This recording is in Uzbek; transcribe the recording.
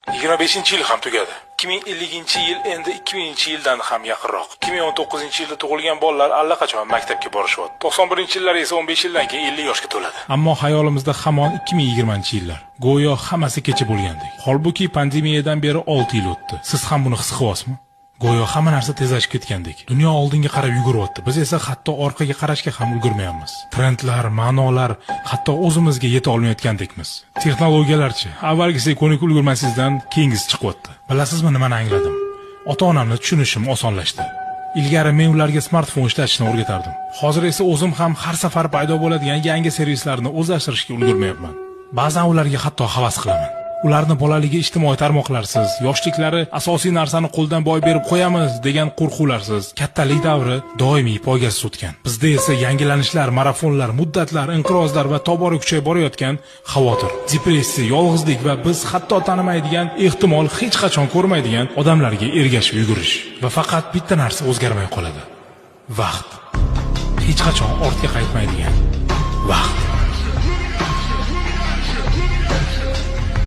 25-yil ham tugadi. 2050-yil endi 2000-yildan ham yaqinroq. 2019-yilda tug'ilgan bolalar allaqachon maktabga borishyapti. 91-yillar esa 15 yildan keyin 50 yoshga to'ladi. Ammo xayolimizda hamon 2020-yillar. Go'yo hammasi kecha bo'lgandek. Holbuki pandemiyadan beri 6 yil o'tdi. Siz ham buni his qilyapsizmi? Go'yo hamma narsa tezlashib ketgandek. Dunyo oldinga qarab yuguryapti. Biz esa hatto orqaga qarashga ham ulgurmayapmiz. Trendlar, ma'nolar, hatto o'zimizga yeta olmayotgandekmiz. Texnologiyalarchi, avvalgisiga ko'nikib ulgurmaysizdan keyingisi chiqyapti. Bilasizmi nimani angladim? Ota-onamni tushunishim osonlashdi. Ilgari men ularga smartfon ishlatishni o'rgatardim. Hozir esa o'zim ham har safar paydo bo'ladigan yangi servislarni o'zlashtirishga ulgurmayapman. Ba'zan ularga hatto havas qilaman. Ularni bolaligi ijtimoiy tarmoqlarsiz, yoshliklari asosiy narsani qo'ldan boy berib qo'yamiz degan qo'rquvlarsiz, kattalik davri doimiy poygasiz o'tgan. Bizda esa yangilanishlar, marafonlar, muddatlar, inqirozlar va tobora kuchayib borayotgan xavotir, depressiya, yolg'izlik va biz hatto tanimaydigan, ehtimol hech qachon ko'rmaydigan odamlarga ergashib yugurish. Va faqat bitta narsa o'zgarmay qoladi. Vaqt. Hech qachon ortga qaytmaydigan vaqt.